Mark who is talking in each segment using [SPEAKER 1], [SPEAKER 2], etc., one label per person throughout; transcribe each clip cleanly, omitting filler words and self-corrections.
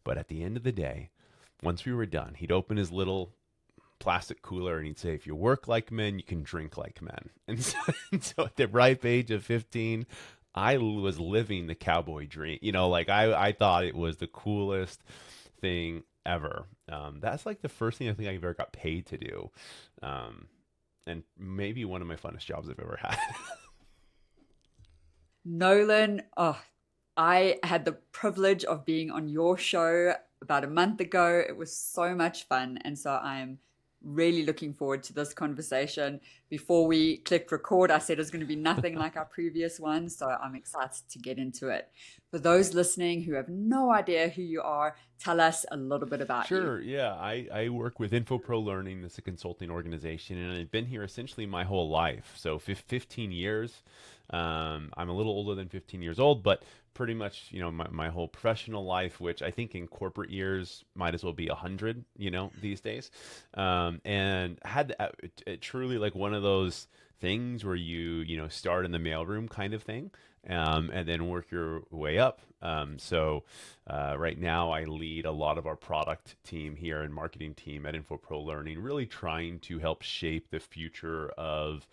[SPEAKER 1] But at the end of the day, once we were done, he'd open his little plastic cooler and he'd say, if you work like men, you can drink like men. And so at the ripe age of 15, I was living the cowboy dream. Like I thought it was the coolest thing ever. That's like the first thing I think I ever got paid to do. Um, and maybe one of my funnest jobs I've ever had.
[SPEAKER 2] Nolan, oh, I had the privilege of being on your show about a month ago. It was so much fun. And so I'm really looking forward to this conversation. Before we clicked record, I said it's going to be nothing like our previous one. So I'm excited to get into it. For those listening who have no idea who you are, tell us a little bit about you.
[SPEAKER 1] Sure. Yeah. I work with InfoPro Learning. That's a consulting organization, and I've been here essentially my whole life. So 15 years. I'm a little older than 15 years old, but pretty much, my whole professional life, which I think in corporate years might as well be 100, these days. And had truly like one of those things where start in the mailroom kind of thing, and then work your way up. Right now, I lead a lot of our product team here and marketing team at InfoPro Learning, really trying to help shape the future of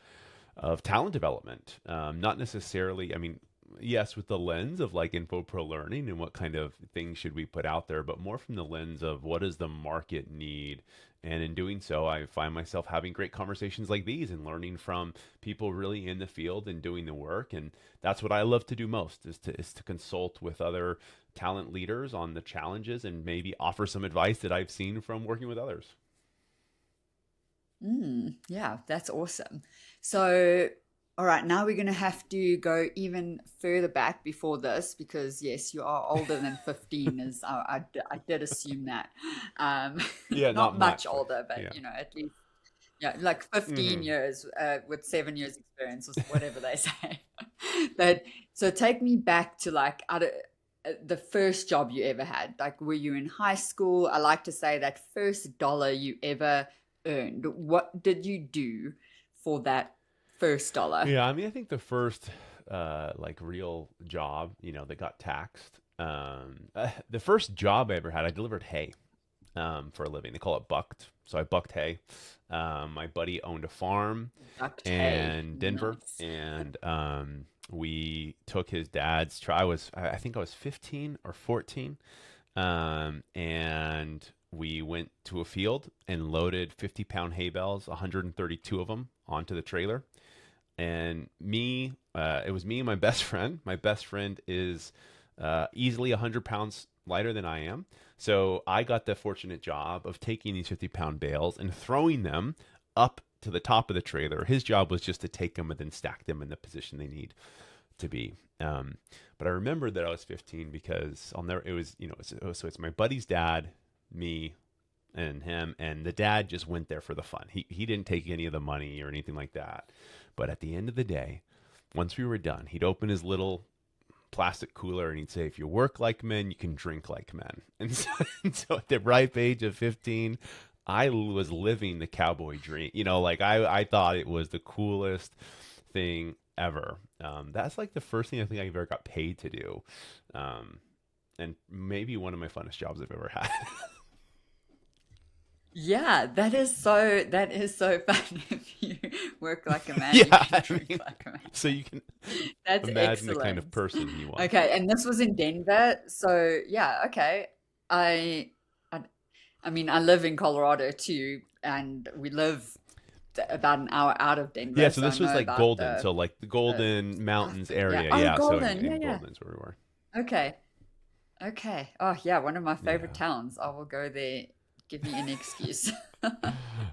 [SPEAKER 1] talent development. Not necessarily, I mean, yes, with the lens of like InfoPro Learning and what kind of things should we put out there, but more from the lens of what does the market need. And in doing so, I find myself having great conversations like these and learning from people really in the field and doing the work. And that's what I love to do most is to consult with other talent leaders on the challenges and maybe offer some advice that I've seen from working with others.
[SPEAKER 2] Yeah, that's awesome. So, all right, now we're going to have to go even further back before this because, yes, you are older than 15, as I did assume that. Um,
[SPEAKER 1] Yeah, not
[SPEAKER 2] not much
[SPEAKER 1] much.
[SPEAKER 2] older, but,
[SPEAKER 1] Yeah.
[SPEAKER 2] at least, yeah, like 15
[SPEAKER 1] Hmm.
[SPEAKER 2] years with 7 years experience or whatever they say. But so take me back to like the first job you ever had. Like, were you in high school? I like to say that first dollar you ever earned. What did you do for that first dollar?
[SPEAKER 1] Yeah, I mean, I think the first like real job, that got taxed. The first job I ever had, I delivered hay for a living. They call it bucked. So I bucked hay. My buddy owned a farm
[SPEAKER 2] Ducked hay.
[SPEAKER 1] in Denver,
[SPEAKER 2] Nice.
[SPEAKER 1] and we took his dad's. I think I was 15 or 14, and we went to a field and loaded 50-pound hay bales, 132 of them, onto the trailer. And it was me and my best friend. My best friend is easily 100 pounds lighter than I am. So I got the fortunate job of taking these 50-pound bales and throwing them up to the top of the trailer. His job was just to take them and then stack them in the position they need to be. But I remember that I was 15 because I'll never, it was, so it's my buddy's dad, me, and him, and the dad just went there for the fun. He didn't take any of the money or anything like that. But at the end of the day, once we were done, he'd open his little plastic cooler and he'd say, if you work like men, you can drink like men. And so at the ripe age of 15, I was living the cowboy dream. Like I thought it was the coolest thing ever. That's like the first thing I think I ever got paid to do. Um, and maybe one of my funnest jobs I've ever had.
[SPEAKER 2] Yeah, that is so fun. If you work like a man,
[SPEAKER 1] Yeah,
[SPEAKER 2] you can
[SPEAKER 1] I
[SPEAKER 2] drink
[SPEAKER 1] mean,
[SPEAKER 2] like a man.
[SPEAKER 1] so you can
[SPEAKER 2] That's
[SPEAKER 1] imagine the kind of
[SPEAKER 2] excellent.
[SPEAKER 1] person he was.
[SPEAKER 2] Okay, and this was in Denver. So yeah, okay. I I, I mean, I live in Colorado too, and we live about an hour out of
[SPEAKER 1] Yeah,
[SPEAKER 2] Denver,
[SPEAKER 1] so
[SPEAKER 2] so I
[SPEAKER 1] this was
[SPEAKER 2] know
[SPEAKER 1] like
[SPEAKER 2] about
[SPEAKER 1] Golden, so like the
[SPEAKER 2] the
[SPEAKER 1] Golden Mountains
[SPEAKER 2] yeah.
[SPEAKER 1] area.
[SPEAKER 2] Oh,
[SPEAKER 1] Yeah, so
[SPEAKER 2] Golden. Yeah,
[SPEAKER 1] in
[SPEAKER 2] yeah.
[SPEAKER 1] Golden's where we were.
[SPEAKER 2] Okay. Okay. Oh, yeah, one of my favorite
[SPEAKER 1] Yeah,
[SPEAKER 2] towns. I will go there. Give me an excuse.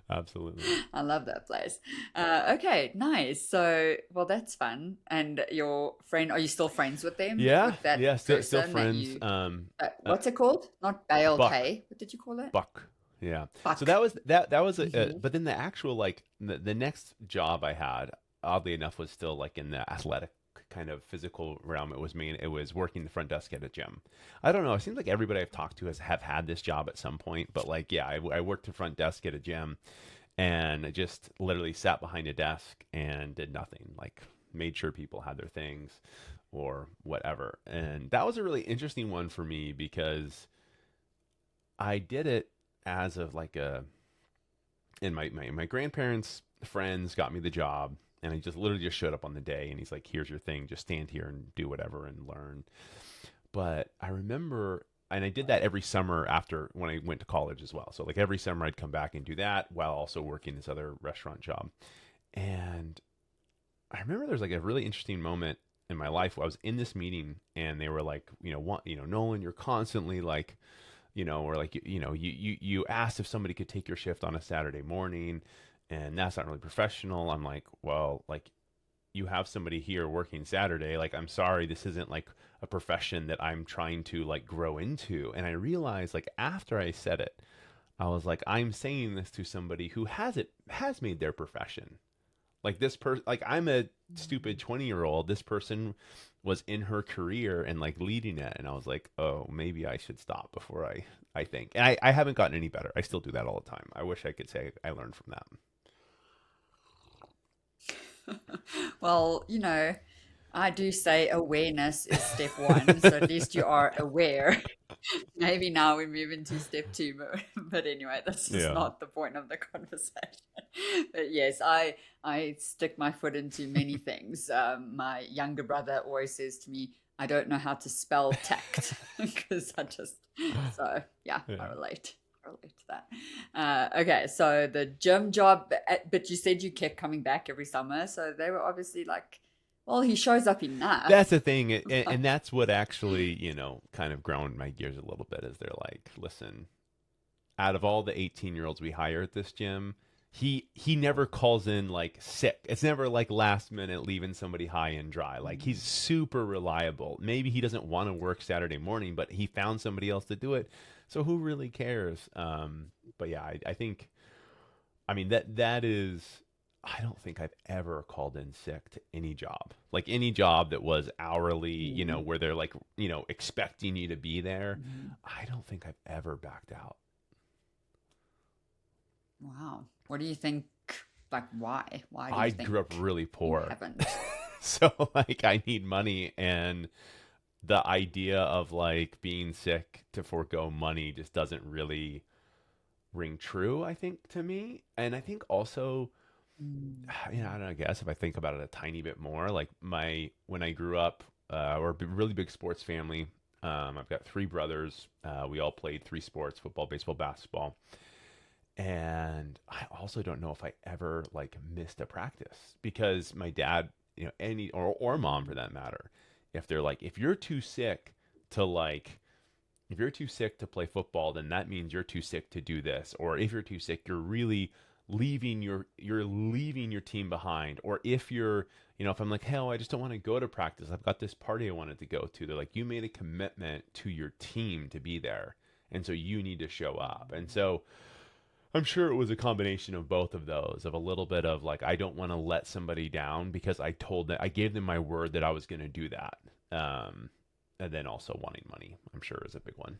[SPEAKER 1] absolutely.
[SPEAKER 2] I love that place. Okay, nice. So, well, that's fun. And your friend, are you still friends with them?
[SPEAKER 1] Yeah,
[SPEAKER 2] With that
[SPEAKER 1] yeah, still
[SPEAKER 2] person that
[SPEAKER 1] friends.
[SPEAKER 2] you,
[SPEAKER 1] Uh,
[SPEAKER 2] what's it called? Not baled
[SPEAKER 1] Buck,
[SPEAKER 2] hay. What did you call it?
[SPEAKER 1] Buck. Yeah. So
[SPEAKER 2] Buck.
[SPEAKER 1] that was
[SPEAKER 2] Hmm.
[SPEAKER 1] but then the actual like the next job I had, oddly enough, was still like in the athletic kind of physical realm. It was working the front desk at a gym. I don't know. It seems like everybody I've talked to have had this job at some point, but like yeah, I worked the front desk at a gym, and I just literally sat behind a desk and did nothing. Like made sure people had their things or whatever. And that was a really interesting one for me because I did it as of like a, and my grandparents' friends got me the job, and I just literally just showed up on the day, and he's like, "Here's your thing. Just stand here and do whatever and learn." But I remember, and I did that every summer after when I went to college as well. So like every summer I'd come back and do that while also working this other restaurant job. And I remember there's like a really interesting moment in my life where I was in this meeting and they were like, Nolan, you're constantly like, or like, you asked if somebody could take your shift on a Saturday morning, and that's not really professional. I'm like, well, like you have somebody here working Saturday. Like, I'm sorry, this isn't like a profession that I'm trying to like grow into. And I realized like after I said it, I was like, I'm saying this to somebody who has made their profession. Like this person, like I'm a stupid 20-year-old. This person was in her career and like leading it. And I was like, oh, maybe I should stop before I think. And I haven't gotten any better. I still do that all the time. I wish I could say I learned from that.
[SPEAKER 2] Well, I do say awareness is step one, so at least you are aware. Maybe now we move into step two, but anyway, this is
[SPEAKER 1] Yeah.
[SPEAKER 2] not the point of the conversation. But yes, I stick my foot into many things. My younger brother always says to me, "I don't know how to spell tact," because I just so yeah, I
[SPEAKER 1] Yeah.
[SPEAKER 2] relate. I relate to that. Okay, so the gym job, but you said you kept coming back every summer, so they were obviously like, well, he shows up
[SPEAKER 1] That's
[SPEAKER 2] enough.
[SPEAKER 1] the thing, and that's what actually, kind of ground my gears a little bit. Is they're like, listen, out of all the 18-year-olds we hire at this gym, he never calls in like sick. It's never like last minute leaving somebody high and dry. Like he's super reliable. Maybe he doesn't want to work Saturday morning, but he found somebody else to do it. So who really cares? But yeah, I think, I mean, that is, I don't think I've ever called in sick to any job. Like any job that was hourly,
[SPEAKER 2] Mm,
[SPEAKER 1] where they're like, expecting you to be there.
[SPEAKER 2] mhm.
[SPEAKER 1] I don't think I've ever backed out.
[SPEAKER 2] Wow. What do you think? Like, why? Why do you
[SPEAKER 1] I grew up
[SPEAKER 2] think
[SPEAKER 1] really
[SPEAKER 2] you
[SPEAKER 1] poor.
[SPEAKER 2] haven't?
[SPEAKER 1] So like I need money, and the idea of like being sick to forego money just doesn't really ring true, I think, to me. And I think also,
[SPEAKER 2] Mm,
[SPEAKER 1] I don't know, I guess if I think about it a tiny bit more, like when I grew up, we're a really big sports family. I've got three brothers. We all played three sports: football, baseball, basketball. And I also don't know if I ever like missed a practice because my dad, any or mom for
[SPEAKER 2] mm,
[SPEAKER 1] that matter, if they're like, if you're too sick to like, if you're too sick to play football, then that means you're too sick to do this. Or if you're too sick, you're really you're leaving your team behind. Or if you're, if I'm like, hell, I just don't want to go to practice. I've got this party I wanted to go to. They're like, you made a commitment to your team to be there. And so you need to show up. And so I'm sure it was a combination of both of those, of a little bit of like, I don't want to let somebody down because I gave them my word that I was going to do that. Um, and then also wanting money, I'm sure is a big one.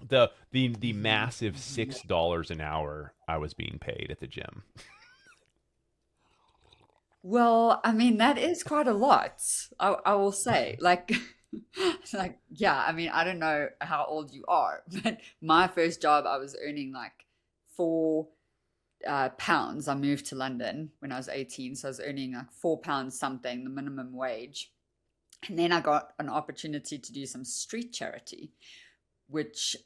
[SPEAKER 1] The
[SPEAKER 2] mhm,
[SPEAKER 1] massive
[SPEAKER 2] mhm.
[SPEAKER 1] $6 an hour I was being paid at the gym.
[SPEAKER 2] Well, I mean, that is quite a lot. I will say, like, like, yeah. I mean, I don't know how old you are, but my first job, I was earning like 4 pounds. I moved to London when I was 18, so I was earning like 4 pounds something, the minimum wage. And then I got an opportunity to do some street charity, which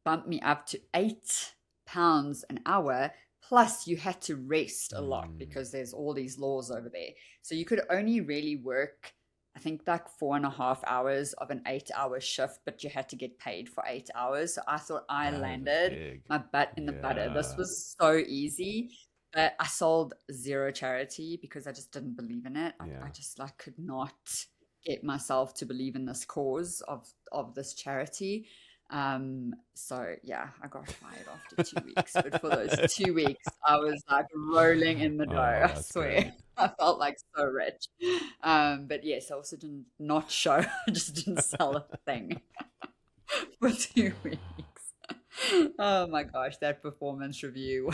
[SPEAKER 2] bumped me up to 8 pounds an hour. Plus, you had to rest a lot
[SPEAKER 1] Mm,
[SPEAKER 2] because there's all these laws over there. So you could only really work, I think, like 4.5 hours of an 8 hour shift, but you had to get paid for 8 hours. So I thought I
[SPEAKER 1] that is a
[SPEAKER 2] landed
[SPEAKER 1] gig.
[SPEAKER 2] my butt in the butter. This
[SPEAKER 1] Yeah.
[SPEAKER 2] was so easy. But I sold zero charity because I just didn't believe in it. I
[SPEAKER 1] Yeah.
[SPEAKER 2] just like could not get myself to believe in this cause of this charity. So yeah, I got fired after 2 weeks. But for those 2 weeks, I was like rolling in the dough.
[SPEAKER 1] Oh,
[SPEAKER 2] I
[SPEAKER 1] that's
[SPEAKER 2] swear.
[SPEAKER 1] great.
[SPEAKER 2] I felt like so rich. But yes, I also did not show. I just didn't sell a thing for 2 weeks. Oh my gosh, that performance review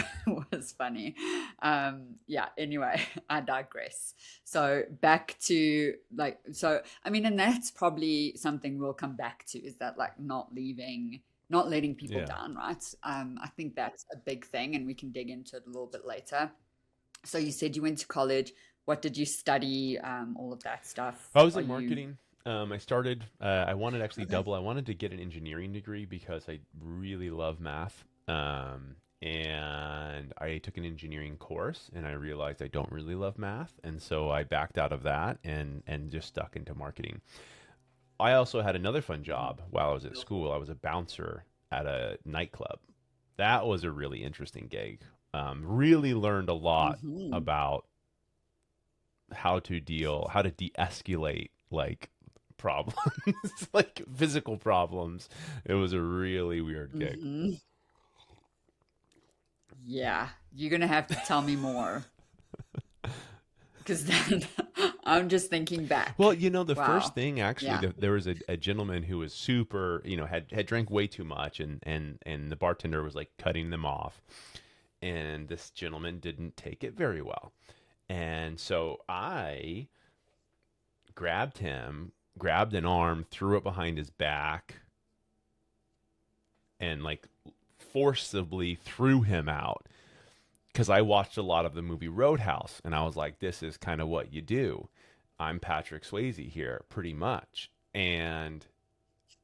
[SPEAKER 2] was funny. Yeah, anyway, I digress. So back to like, so I mean, and that's probably something we'll come back to is that like not leaving. not letting people
[SPEAKER 1] Yeah.
[SPEAKER 2] down, right? I think that's a big thing, and we can dig into it a little bit later. So you said you went to college. What did you study? All of that stuff.
[SPEAKER 1] I was
[SPEAKER 2] Are
[SPEAKER 1] in
[SPEAKER 2] you
[SPEAKER 1] marketing. I started, I wanted actually double. I wanted to get an engineering degree because I really love math. And I took an engineering course and I realized I don't really love math. And so I backed out of that and just stuck into marketing. I also had another fun job while I was at school. I was a bouncer at a nightclub. That was a really interesting gig. Really learned a lot
[SPEAKER 2] Mhm.
[SPEAKER 1] about how to de-escalate like problems, like physical problems. It was a really weird gig.
[SPEAKER 2] Mhm. Yeah, you're gonna have to tell me more because then I'm just thinking
[SPEAKER 1] Well,
[SPEAKER 2] back.
[SPEAKER 1] the first
[SPEAKER 2] Wow.
[SPEAKER 1] thing actually,
[SPEAKER 2] Yeah.
[SPEAKER 1] there was a gentleman who was super, had drank way too much, and the bartender was like cutting them off, and this gentleman didn't take it very well, and so I grabbed him, grabbed an arm, threw it behind his back, and like forcibly threw him out because I watched a lot of the movie Roadhouse, and I was like, this is kind of what you do. I'm Patrick Swayze here, pretty much. And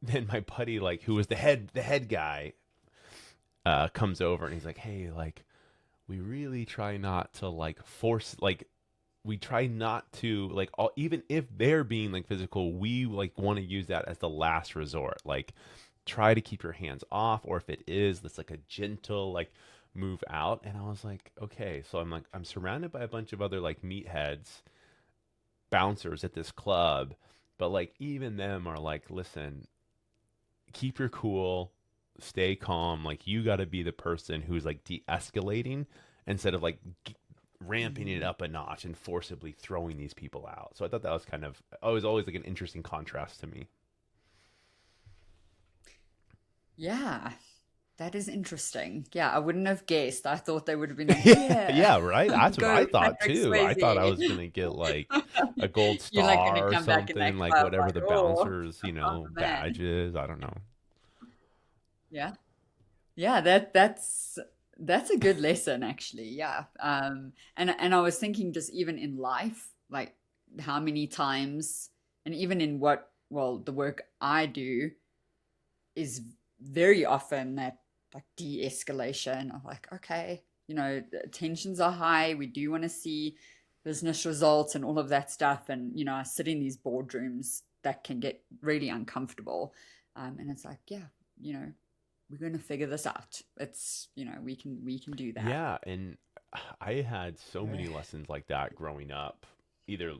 [SPEAKER 1] then my buddy, like, who was the head guy, comes over and he's like, hey, like, we really try not to like force like we try not to like even if they're being like physical, we like want to use that as the last resort. Like try to keep your hands off, or if it is, let's like a gentle like move out. And I was like, okay. So I'm like, I'm surrounded by a bunch of other like meatheads, bouncers at this club, but like even them are like, listen, keep your cool, stay calm. Like you got to be the person who's like de-escalating instead of like ramping it
[SPEAKER 2] Mhm.
[SPEAKER 1] up a notch and forcibly throwing these people out. So I thought that was kind of, it was always like an interesting contrast to me.
[SPEAKER 2] Yeah, that is interesting. Yeah, I wouldn't have guessed. I thought they would have been like,
[SPEAKER 1] Yeah,
[SPEAKER 2] yeah,
[SPEAKER 1] yeah, right. That's what I
[SPEAKER 2] go
[SPEAKER 1] thought
[SPEAKER 2] Patrick
[SPEAKER 1] too. I thought I
[SPEAKER 2] Swayze.
[SPEAKER 1] was gonna get like a gold
[SPEAKER 2] You're like gonna
[SPEAKER 1] star or
[SPEAKER 2] come back in that
[SPEAKER 1] something, like
[SPEAKER 2] club
[SPEAKER 1] whatever
[SPEAKER 2] like,
[SPEAKER 1] the
[SPEAKER 2] oh,
[SPEAKER 1] bouncers,
[SPEAKER 2] I'm the man.
[SPEAKER 1] badges. I don't know.
[SPEAKER 2] Yeah. Yeah, that's a good lesson actually. Yeah. And I was thinking just even in life, like how many times and even in the work I do is very often that like de-escalation of like, okay, the tensions are high. We do want to see business results and all of that stuff. And, I sit in these boardrooms that can get really uncomfortable. And it's like, yeah, you know, we're going to figure this out. It's, we can do that.
[SPEAKER 1] Yeah, and I had so many lessons like that growing up. Either,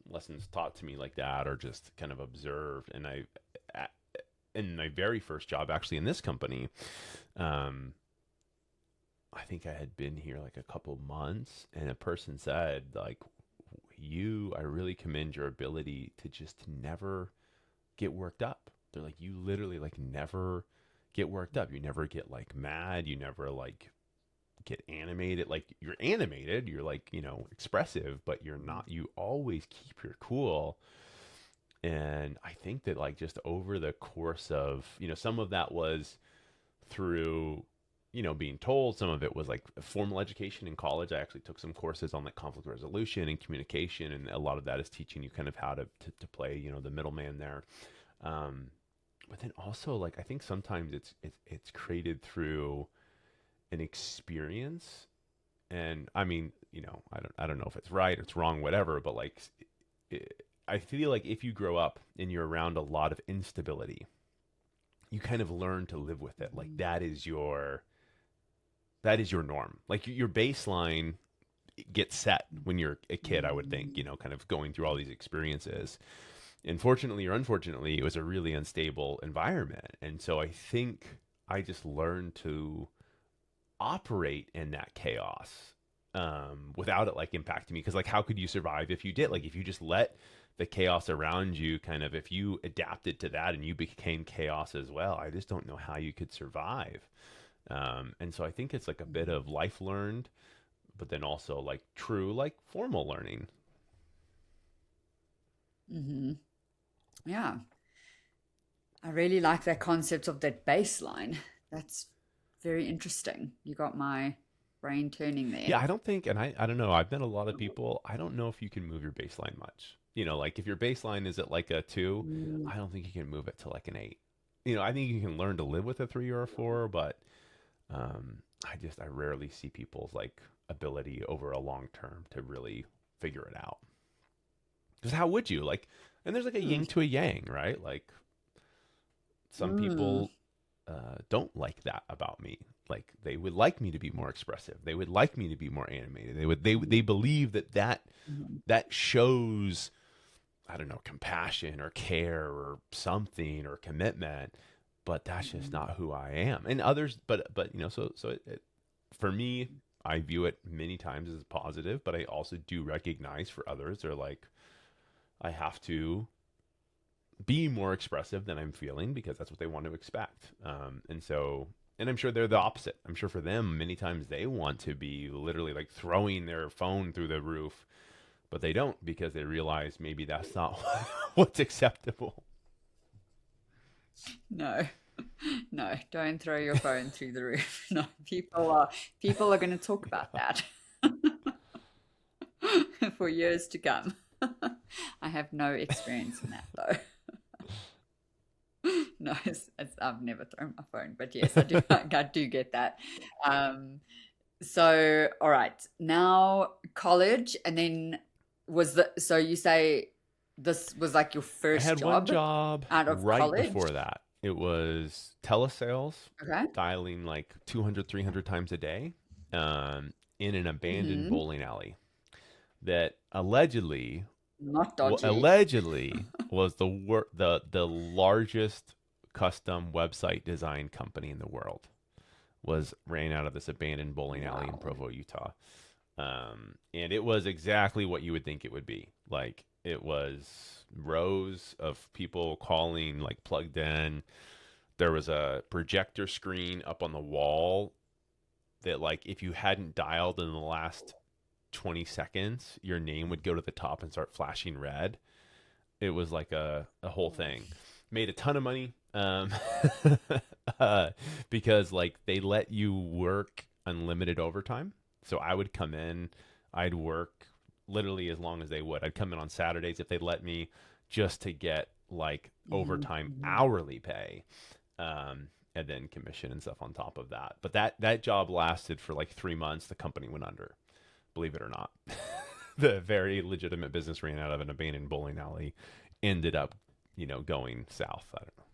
[SPEAKER 1] lessons taught to me like that or just kind of observed. And in my very first job, actually in this company, um, I think I had been here like a couple months, and a person said, like, I really commend your ability to just never get worked up. They're like, you literally like never get worked up. You never get like mad. You never like get animated. Like you're animated, you're like, expressive, but you're not, you always keep your cool. And I think that like just over the course of, some of that was through being told. Some of it was like formal education in college. I actually took some courses on like conflict resolution and communication, and a lot of that is teaching you kind of how to play the middleman there. um, but then also like I think sometimes it's created through an experience. And I mean, I don't know if it's right or it's wrong, whatever, but like I feel like if you grow up and you're around a lot of instability, you kind of learn to live with it. Like that is your norm. Like your baseline gets set when you're a kid, I would think, kind of going through all these experiences. And fortunately or unfortunately, it was a really unstable environment. And so I think I just learned to operate in that chaos, without it like impacting me. Because like, how could you survive if you did? Like, if you just let the chaos around you, kind of, if you adapted to that and you became chaos as well, I just don't know how you could survive. And so I think it's like a bit of life learned, but then also like true, like formal learning.
[SPEAKER 2] Mm-hmm. Yeah. I really like that concept of that baseline. That's very interesting. You got my brain turning there.
[SPEAKER 1] Yeah, I don't think, and I don't know, I've met a lot of people. I don't know if you can move your baseline much. Like if your baseline is at like a two,
[SPEAKER 2] Mm,
[SPEAKER 1] I don't think you can move it to like an eight. I think you can learn to live with a three or a four, but I rarely see people's like ability over a long term to really figure it out. Because how would you like? And there's like a yin
[SPEAKER 2] mm,
[SPEAKER 1] to a yang, right? Like some
[SPEAKER 2] mm,
[SPEAKER 1] people don't like that about me. Like they would like me to be more expressive. They would like me to be more animated. They believe
[SPEAKER 2] mm,
[SPEAKER 1] that shows, I don't know, compassion or care or something or commitment, but that's just
[SPEAKER 2] mm.
[SPEAKER 1] not who I am. And others, but for me, I view it many times as positive, but I also do recognize for others they're like I have to be more expressive than I'm feeling because that's what they want to expect. And I'm sure they're the opposite. I'm sure for them, many times they want to be literally like throwing their phone through the roof, but they don't because they realize maybe that's not what's acceptable.
[SPEAKER 2] No, no, don't throw your phone through the roof. No, people are going to talk about that for years to come. I have no experience in that though. No, I've never thrown my phone, but yes, I do. I do get that. Um, so, all right, now college, and then so you say this was like your
[SPEAKER 1] I
[SPEAKER 2] first
[SPEAKER 1] had one
[SPEAKER 2] job
[SPEAKER 1] job
[SPEAKER 2] out of
[SPEAKER 1] right
[SPEAKER 2] college?
[SPEAKER 1] before that. It was telesales,
[SPEAKER 2] Okay.
[SPEAKER 1] dialing like 200, 300 times a day in an abandoned
[SPEAKER 2] Mm-hmm.
[SPEAKER 1] bowling alley that allegedly
[SPEAKER 2] Not dodgy.
[SPEAKER 1] allegedly was the largest custom website design company in the world was ran out of this abandoned bowling alley in
[SPEAKER 2] Wow.
[SPEAKER 1] Provo, Utah. And it was exactly what you would think it would be. Like it was rows of people calling, like plugged in. There was a projector screen up on the wall that, like, if you hadn't dialed in the last 20 seconds, your name would go to the top and start flashing red. It was like a whole thing. Made a ton of money uh, because like they let you work unlimited overtime. So I would come in, I'd work literally as long as they would. I'd come in on Saturdays if they'd let me just to get like
[SPEAKER 2] Mm-hmm.
[SPEAKER 1] overtime
[SPEAKER 2] Mm-hmm.
[SPEAKER 1] hourly pay. And then commission and stuff on top of that. But that job lasted for like 3 months. The company went under, believe it or not. The very legitimate business ran out of an abandoned bowling alley, ended up, going south. I don't know.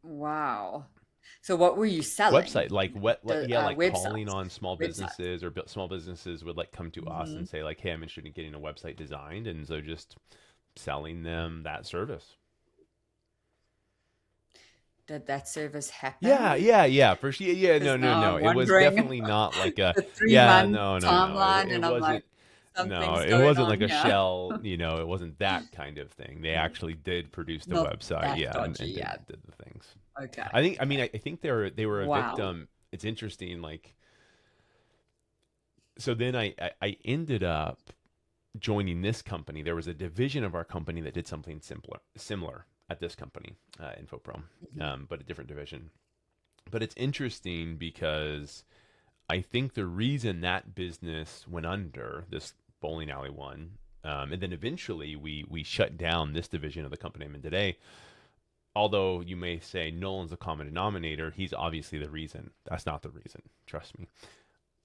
[SPEAKER 2] Wow. So what were you selling?
[SPEAKER 1] Website like what
[SPEAKER 2] The
[SPEAKER 1] yeah, like calling
[SPEAKER 2] websites.
[SPEAKER 1] on small
[SPEAKER 2] Websites.
[SPEAKER 1] businesses or small businesses would like come to us
[SPEAKER 2] Hmm.
[SPEAKER 1] and say like, hey, I'm interested in getting a website designed, and so just selling them that service.
[SPEAKER 2] Did that service
[SPEAKER 1] Yeah,
[SPEAKER 2] happen?
[SPEAKER 1] yeah, yeah, for sure. Yeah,
[SPEAKER 2] Because
[SPEAKER 1] no, no,
[SPEAKER 2] now
[SPEAKER 1] no.
[SPEAKER 2] I'm
[SPEAKER 1] It was
[SPEAKER 2] wondering
[SPEAKER 1] definitely not like a,
[SPEAKER 2] the
[SPEAKER 1] yeah,
[SPEAKER 2] 3 month
[SPEAKER 1] no, no, no.
[SPEAKER 2] timeline,
[SPEAKER 1] It
[SPEAKER 2] and I'm
[SPEAKER 1] wasn't,
[SPEAKER 2] like,
[SPEAKER 1] no,
[SPEAKER 2] something's
[SPEAKER 1] it
[SPEAKER 2] going
[SPEAKER 1] wasn't
[SPEAKER 2] on
[SPEAKER 1] like a
[SPEAKER 2] here.
[SPEAKER 1] shell, it wasn't that kind of thing. They actually did produce the
[SPEAKER 2] Not
[SPEAKER 1] website,
[SPEAKER 2] that
[SPEAKER 1] yeah, and,
[SPEAKER 2] dodgy,
[SPEAKER 1] and did,
[SPEAKER 2] yeah.
[SPEAKER 1] did the things.
[SPEAKER 2] Okay.
[SPEAKER 1] I think they were a
[SPEAKER 2] Wow.
[SPEAKER 1] victim. It's interesting, like, so then I ended up joining this company. There was a division of our company that did something similar at this company, InfoPro,
[SPEAKER 2] Mhm.
[SPEAKER 1] but a different division. But it's interesting because I think the reason that business went under, this bowling alley one, and then eventually we shut down this division of the company I'm in today. Although you may say Nolan's a common denominator, he's obviously the reason. That's not the reason. Trust me.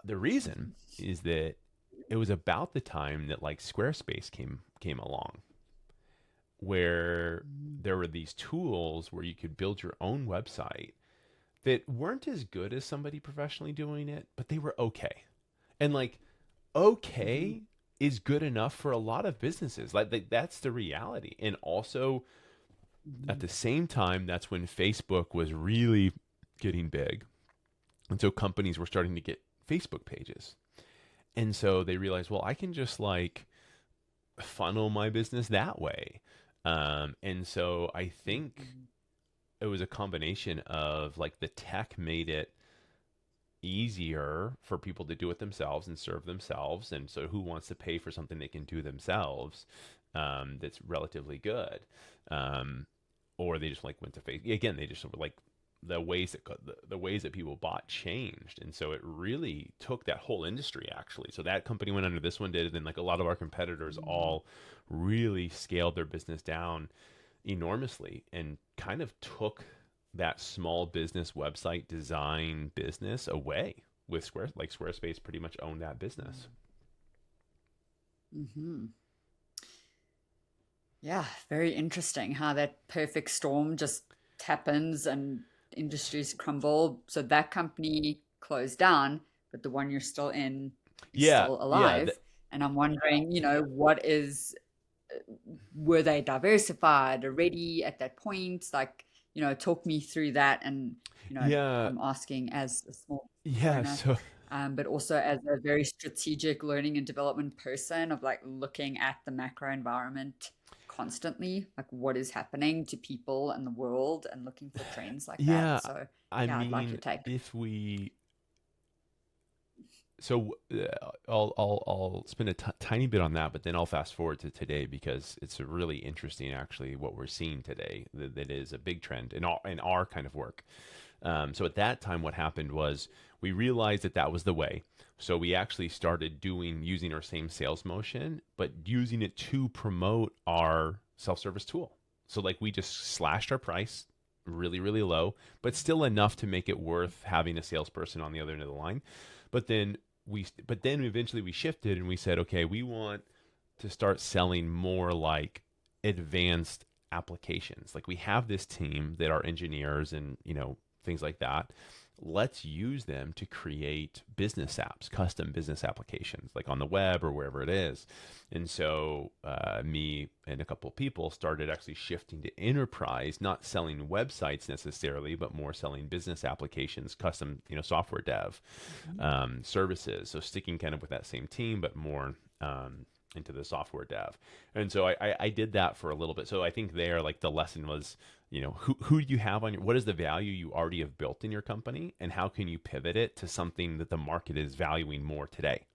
[SPEAKER 1] The reason is that it was about the time that like Squarespace came along, where
[SPEAKER 2] Mhm.
[SPEAKER 1] there were these tools where you could build your own website that weren't as good as somebody professionally doing it, but they were okay. And like
[SPEAKER 2] Mhm.
[SPEAKER 1] okay is good enough for a lot of businesses. Like that's the reality. And also at
[SPEAKER 2] Mhm.
[SPEAKER 1] the same time, that's when Facebook was really getting big. And so companies were starting to get Facebook pages. And so they realized, well, I can just like funnel my business that way. And so I think
[SPEAKER 2] Mhm.
[SPEAKER 1] it was a combination of like the tech made it easier for people to do it themselves and serve themselves. And so who wants to pay for something they can do themselves, that's relatively good? Um, or they just like went to Facebook. Again, they just sort of like the ways that people bought changed, and so it really took that whole industry actually. So that company went under, this one did, and then like a lot of our competitors all really scaled their business down enormously and kind of took that small business website design business away with Squarespace pretty much owned that business.
[SPEAKER 2] Mm-hmm. Yeah, very interesting how that perfect storm just happens and industries crumble. So that company closed down, but the one you're still in is
[SPEAKER 1] Yeah,
[SPEAKER 2] still
[SPEAKER 1] yeah,
[SPEAKER 2] alive. And I'm wondering, what is, were they diversified already at that point? Like, talk me through that. And,
[SPEAKER 1] yeah,
[SPEAKER 2] I'm asking as a small
[SPEAKER 1] yeah.
[SPEAKER 2] owner,
[SPEAKER 1] So
[SPEAKER 2] but also as a very strategic learning and development person of like looking at the macro environment constantly, like what is happening to people and the world and looking for trends like that.
[SPEAKER 1] yeah,
[SPEAKER 2] So
[SPEAKER 1] I
[SPEAKER 2] yeah, I'd like your
[SPEAKER 1] mean,
[SPEAKER 2] take.
[SPEAKER 1] if we so I'll spend a tiny bit on that, but then I'll fast forward to today because it's a really interesting actually what we're seeing today that is a big trend in our kind of work. So at that time, what happened was we realized that that was the way. So we actually started using our same sales motion, but using it to promote our self-service tool. So like we just slashed our price really, really low, but still enough to make it worth having a salesperson on the other end of the line. But then but then eventually we shifted and we said, okay, we want to start selling more like advanced applications. Like we have this team that are engineers and, things like that. Let's use them to create business apps, custom business applications, like on the web or wherever it is. And so me and a couple of people started actually shifting to enterprise, not selling websites necessarily, but more selling business applications, custom, software dev services. So sticking kind of with that same team, but more into the software dev. And so I did that for a little bit. So I think there, like the lesson was, who do you have on what is the value you already have built in your company, and how can you pivot it to something that the market is valuing more today,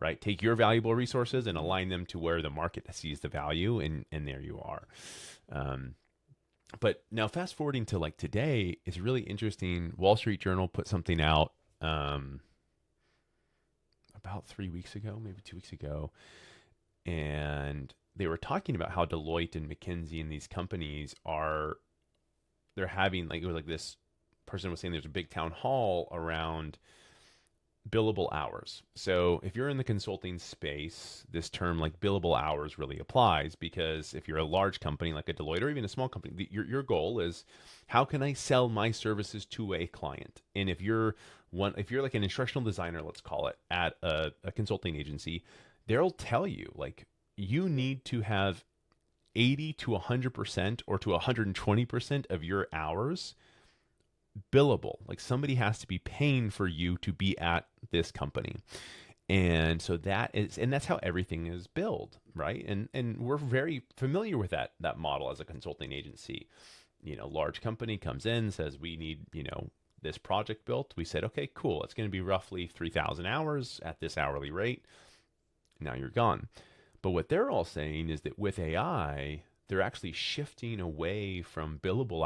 [SPEAKER 1] right? Take your valuable resources and align them to where the market sees the value, and there you are. But now fast forwarding to like today is really interesting. Wall Street Journal put something out about 3 weeks ago, maybe 2 weeks ago, and they were talking about how Deloitte and McKinsey and these companies they're having, like, it was like this person was saying there's a big town hall around billable hours. So if you're in the consulting space, this term like billable hours really applies, because if you're a large company like a Deloitte or even a small company, your goal is, how can I sell my services to a client? And if you're like an instructional designer, let's call it, at a consulting agency, they'll tell you like you need to have 80 to 100% or to 120% of your hours billable. Like somebody has to be paying for you to be at this company. And so that's how everything is billed, right? And we're very familiar with that model as a consulting agency. Large company comes in, says we need, this project built. We said, okay, cool. It's going to be roughly 3,000 hours at this hourly rate. Now you're gone. But what they're all saying is that with AI, they're actually shifting away from a billable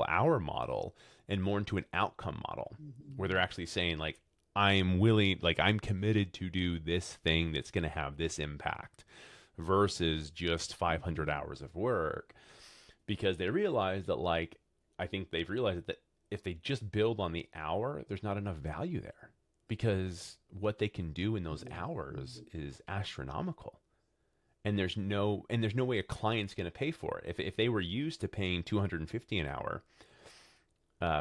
[SPEAKER 1] hour model, and more into an outcome model, where they're actually saying like, I'm committed to do this thing that's going to have this impact, versus just 500 hours of work. Because they realize that, like, I think they've realized that if they just build on the hour, there's not enough value there, because what they can do in those hours is astronomical. And there's no way a client's going to pay for it. If they were used to paying $250 an hour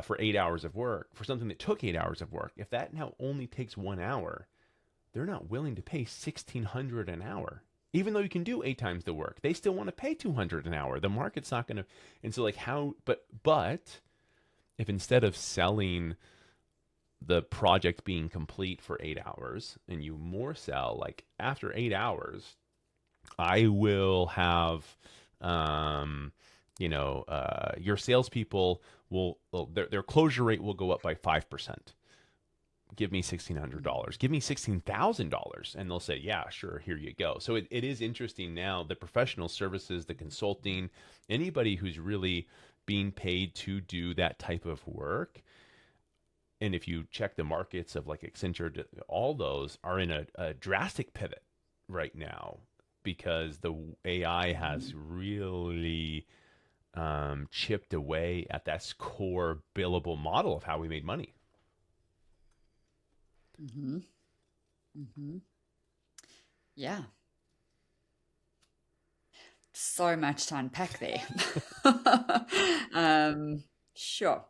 [SPEAKER 1] for 8 hours of work, for something that took 8 hours of work, if that now only takes 1 hour, they're not willing to pay $1,600 an hour. Even though you can do 8 times the work, they still want to pay $200 an hour. The market's not going to. And so like but if instead of selling the project being complete for 8 hours, and you more sell like, after 8 hours, I will have, your salespeople their closure rate will go up by 5%. give me $1,600, give me $16,000. And they'll say, yeah, sure, here you go. So it is interesting now, the professional services, the consulting, anybody who's really being paid to do that type of work. And if you check the markets of like Accenture, all those are in a drastic pivot right now because the AI has really chipped away at that core billable model of how we made money.
[SPEAKER 2] Mm-hmm. Mm-hmm. Yeah. So much to unpack there. um, sure.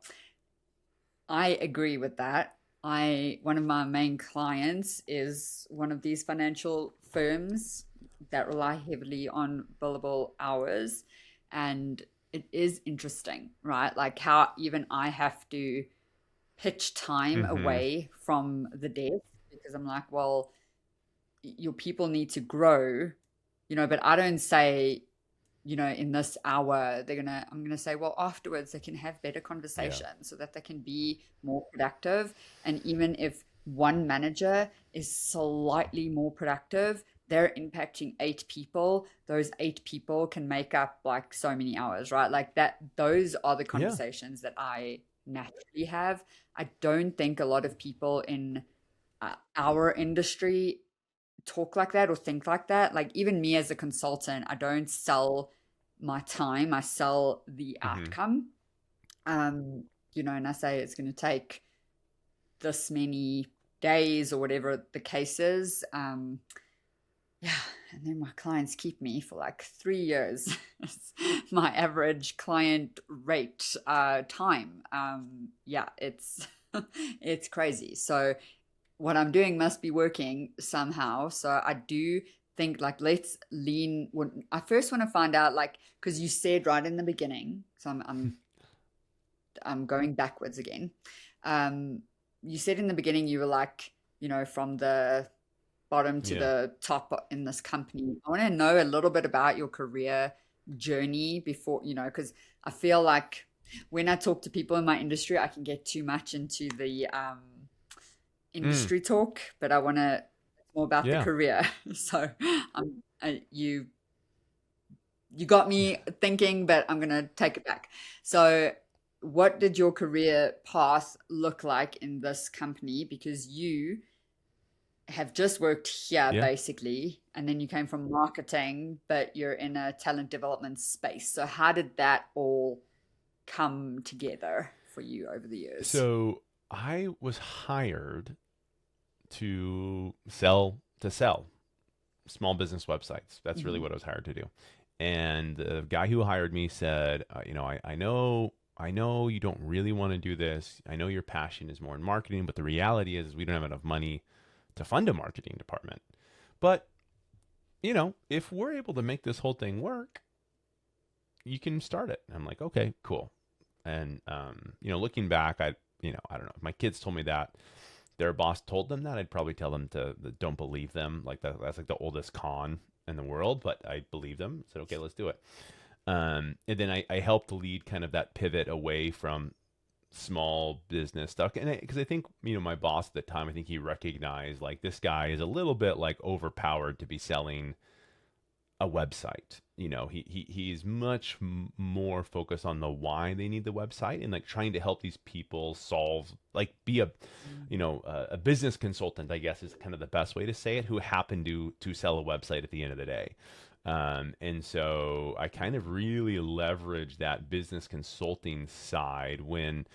[SPEAKER 2] I agree with that. One of my main clients is one of these financial firms that rely heavily on billable hours. And it is interesting, right? Like how even I have to pitch time
[SPEAKER 1] Mm-hmm.
[SPEAKER 2] away from the desk because I'm like, well, your people need to grow, but I don't say, in this hour, I'm gonna say, well, afterwards they can have better
[SPEAKER 1] Yeah.
[SPEAKER 2] conversations so that they can be more productive. And even if one manager is slightly more productive, they're impacting 8 people. Those 8 people can make up like so many hours, right? Like that, those are the
[SPEAKER 1] Yeah.
[SPEAKER 2] conversations that I naturally have. I don't think a lot of people in our industry talk like that or think like that. Like even me as a consultant, I don't sell my time, I sell the
[SPEAKER 1] Mm-hmm.
[SPEAKER 2] outcome. Um, and I say it's going to take this many days or whatever the case is. Yeah, and then my clients keep me for like 3 years. It's my average client rate time. Yeah, it's it's crazy. So what I'm doing must be working somehow. So I do think like let's lean. I first want to find out like because you said right in the beginning. So I'm going backwards again. Um, you said in the beginning you were like from the bottom to
[SPEAKER 1] Yeah.
[SPEAKER 2] the top in this company. I want to know a little bit about your career journey before because I feel like when I talk to people in my industry, I can get too much into the
[SPEAKER 1] Mm.
[SPEAKER 2] industry talk, but I want to more about the
[SPEAKER 1] Yeah.
[SPEAKER 2] career. So you got me thinking, but I'm gonna take it back. So what did your career path look like in this company? Because you have just worked here
[SPEAKER 1] Yeah.
[SPEAKER 2] basically, and then you came from marketing, but you're in a talent development space. So how did that all come together for you over the years?
[SPEAKER 1] So I was hired to sell small business websites. That's really
[SPEAKER 2] Hmm.
[SPEAKER 1] what I was hired to do. And the guy who hired me said, I know you don't really want to do this. I know your passion is more in marketing, but the reality is we don't have enough money to fund a marketing department. But, if we're able to make this whole thing work, you can start it. And I'm like, okay, cool. And, looking back, I don't know. If my kids told me that, their boss told them that, I'd probably tell them to don't believe them. Like that's like the oldest con in the world, but I believed them. Said, okay, let's do it. And then I helped lead kind of that pivot away from small business stuff. And because I think, my boss at the time, I think he recognized like this guy is a little bit like overpowered to be selling a website. He's much more focused on the why they need the website and like trying to help these people solve, like be a business consultant, I guess is kind of the best way to say it, who happen to sell a website at the end of the day. And so I kind of really leveraged that business consulting side when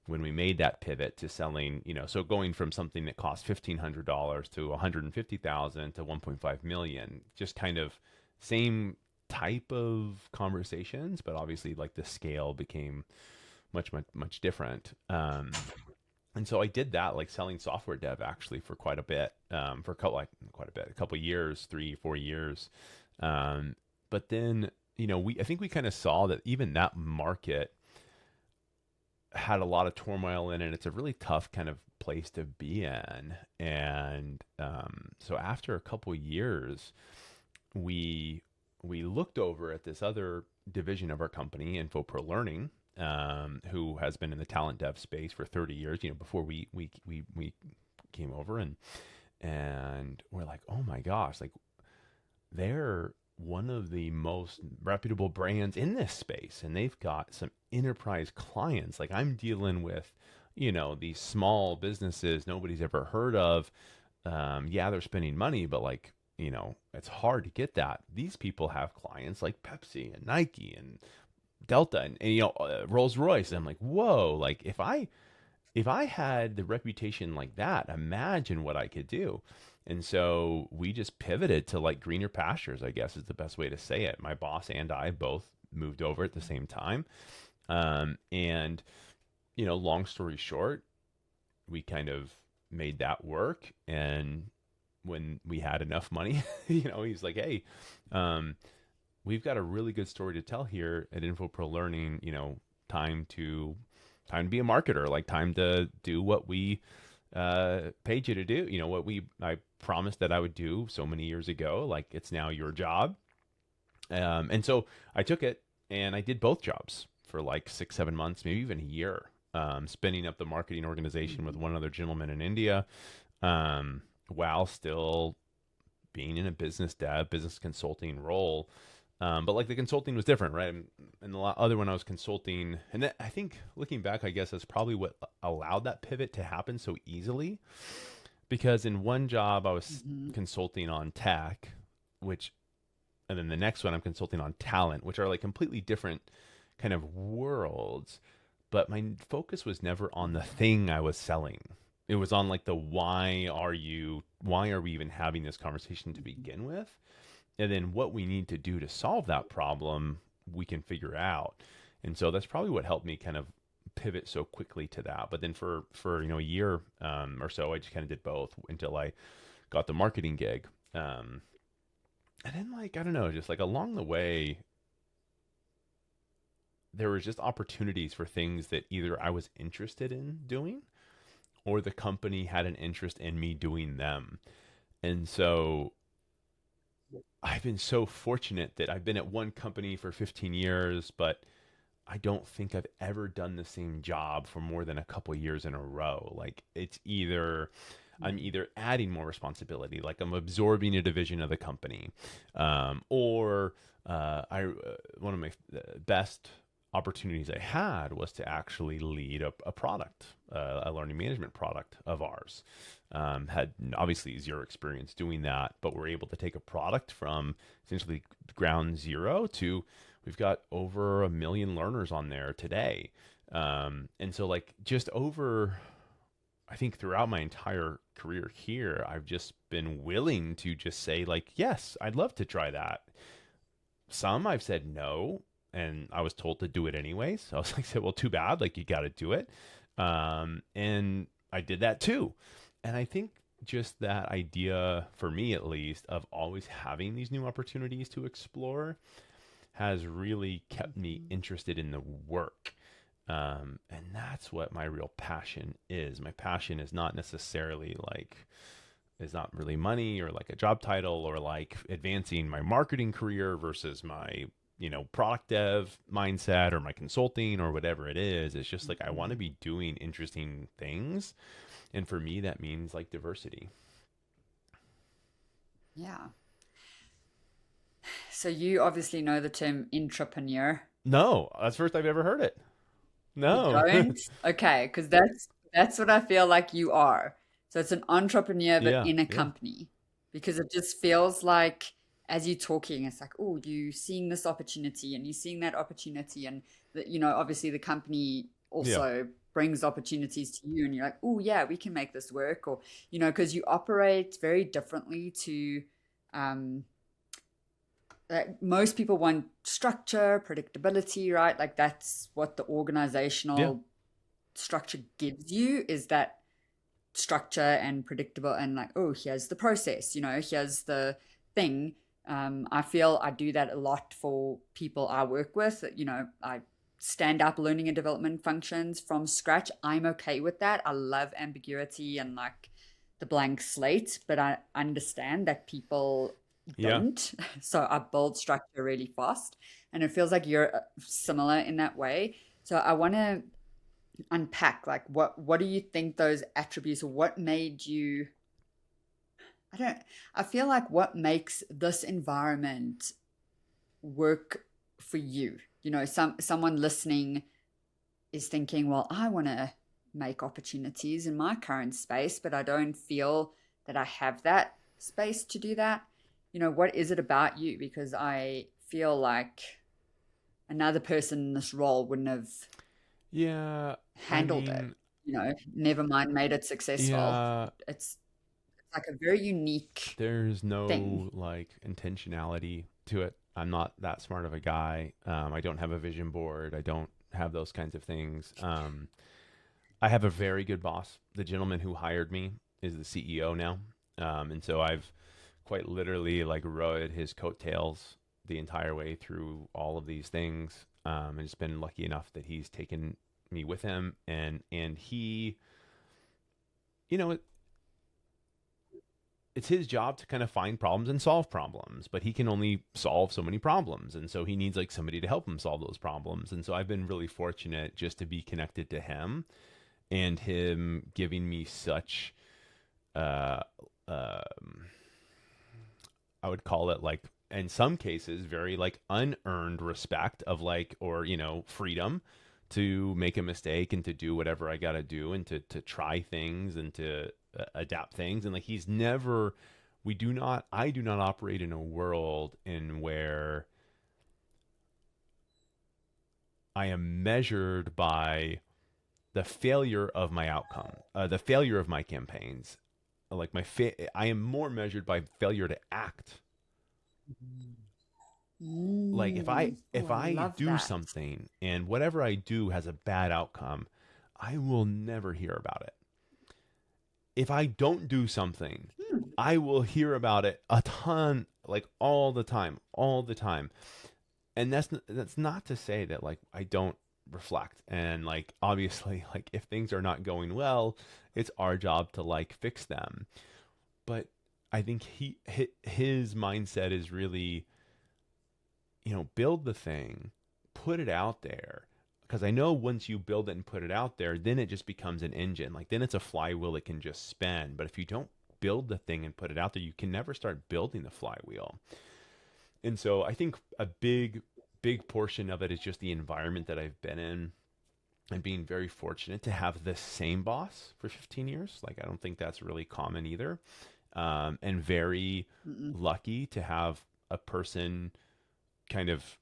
[SPEAKER 1] we made that pivot to selling, so going from something that cost $1,500 to 150,000 to 1.5 million, just kind of same type of conversations, but obviously like the scale became much, much, much different. And so I did that, like selling software dev actually for quite a bit, for a couple years, 3, 4 years. Um, but then, I think we kind of saw that even that market had a lot of turmoil in it. It's a really tough kind of place to be in. And so after a couple years, we we looked over at this other division of our company, InfoPro Learning, who has been in the talent dev space for 30 years. Before we came over, and we're like, oh my gosh, like they're one of the most reputable brands in this space, and they've got some enterprise clients. Like I'm dealing with, these small businesses nobody's ever heard of. Yeah, they're spending money, but like, it's hard to get that. These people have clients like Pepsi and Nike and Delta and Rolls Royce. And I'm like, whoa, like if I had the reputation like that, imagine what I could do. And so we just pivoted to like greener pastures, I guess is the best way to say it. My boss and I both moved over at the same time. And, long story short, we kind of made that work. And when we had enough money, he's like, hey, we've got a really good story to tell here at InfoPro Learning, time to time to be a marketer, like time to do what we paid you to do, what I promised that I would do so many years ago. Like it's now your job. And so I took it and I did both jobs for like 6, 7 months, maybe even a year, spinning up the marketing organization with one other gentleman in India, while still being in a business consulting role. But like the consulting was different, right? And the other one I was consulting, and I think looking back, I guess that's probably what allowed that pivot to happen so easily. Because in one job I was consulting on tech, and then the next one I'm consulting on talent, which are like completely different kind of worlds. But my focus was never on the thing I was selling. It was on like the why are we even having this conversation to begin with? And then what we need to do to solve that problem, we can figure out. And so that's probably what helped me kind of pivot so quickly to that. But then for a year or so, I just kind of did both until I got the marketing gig. And then like, I don't know, just like along the way, there was just opportunities for things that either I was interested in doing or the company had an interest in me doing them. And so I've been so fortunate that I've been at one company for 15 years, but I don't think I've ever done the same job for more than a couple years in a row. Like I'm either adding more responsibility, like I'm absorbing a division of the company, or one of my best opportunities I had was to actually lead a product, a learning management product of ours. Had obviously zero experience doing that, but we're able to take a product from essentially ground zero to we've got over 1 million learners on there today. And so like just over, I think throughout my entire career here, I've just been willing to just say like, yes, I'd love to try that. Some I've said no, and I was told to do it anyways. So I was like, well, too bad. Like you got to do it. And I did that too. And I think just that idea, for me at least, of always having these new opportunities to explore has really kept me interested in the work. And that's what my real passion is. My passion is not necessarily like, it's not really money or like a job title or like advancing my marketing career versus my, product dev mindset or my consulting or whatever it is. It's just like, I want to be doing interesting things. And for me, that means like diversity.
[SPEAKER 2] Yeah. So you obviously know the term intrapreneur.
[SPEAKER 1] No, that's the first I've ever heard it.
[SPEAKER 2] You
[SPEAKER 1] No.
[SPEAKER 2] don't? Okay, because that's what I feel like you are. So it's an entrepreneur, but
[SPEAKER 1] Yeah.
[SPEAKER 2] in a
[SPEAKER 1] Yeah.
[SPEAKER 2] company, because it just feels like as you're talking, it's like, oh, you seeing this opportunity and you're seeing that opportunity, and obviously the company
[SPEAKER 1] Yeah.
[SPEAKER 2] also brings opportunities to you, and you're like, oh yeah, we can make this work, or because you operate very differently to um, like most people want structure, predictability, right? Like that's what the
[SPEAKER 1] Yeah.
[SPEAKER 2] organizational structure gives you, is that structure and predictable, and like, oh, here's the process, here's the thing. I feel I do that a lot for people I work with. I stand up learning and development functions from scratch. I'm okay with that. I love ambiguity and like the blank slate, but I understand that people
[SPEAKER 1] Yeah.
[SPEAKER 2] don't. So I build structure really fast, and it feels like you're similar in that way. So I want to unpack, like what do you think those attributes, or what made you, I don't, I feel like what makes this environment work for you? You know, someone listening is thinking, well, I want to make opportunities in my current space, but I don't feel that I have that space to do that. You know, what is it about you? Because I feel like another person in this role wouldn't have
[SPEAKER 1] Yeah, I
[SPEAKER 2] handled it.
[SPEAKER 1] mean,
[SPEAKER 2] You know, never mind made it successful.
[SPEAKER 1] yeah,
[SPEAKER 2] It's like a very unique
[SPEAKER 1] there's
[SPEAKER 2] thing.
[SPEAKER 1] no like intentionality to it. I'm not that smart of a guy. I don't have a vision board. I don't have those kinds of things. I have a very good boss. The gentleman who hired me is the CEO now. And so I've quite literally like rode his coattails the entire way through all of these things. And just been lucky enough that he's taken me with him, and he, you know, it's his job to kind of find problems and solve problems, but he can only solve so many problems. And so he needs like somebody to help him solve those problems. And so I've been really fortunate just to be connected to him, and him giving me such, uh, um, I would call it like, in some cases, very like unearned respect of like, or, freedom to make a mistake and to do whatever I got to do, and to try things and to adapt things. And like, I do not operate in a world in where I am measured by the failure of my outcome, the failure of my campaigns. Like I am more measured by failure to act. Like
[SPEAKER 2] Oh,
[SPEAKER 1] if
[SPEAKER 2] I
[SPEAKER 1] I
[SPEAKER 2] love
[SPEAKER 1] do
[SPEAKER 2] that.
[SPEAKER 1] something and whatever I do has a bad outcome, I will never hear about it. If I don't do something,
[SPEAKER 2] Hmm.
[SPEAKER 1] I will hear about it a ton, like all the time, all the time. And that's not to say that like I don't reflect, and like obviously like if things are not going well, it's our job to like fix them. But I think his mindset is really, build the thing, put it out there. Because I know once you build it and put it out there, then it just becomes an engine. Like then it's a flywheel that can just spin. But if you don't build the thing and put it out there, you can never start building the flywheel. And so I think a big portion of it is just the environment that I've been in, and being very fortunate to have the same boss for 15 years. Like I don't think that's really common either. And very
[SPEAKER 2] Mm-mm.
[SPEAKER 1] lucky to have a person kind of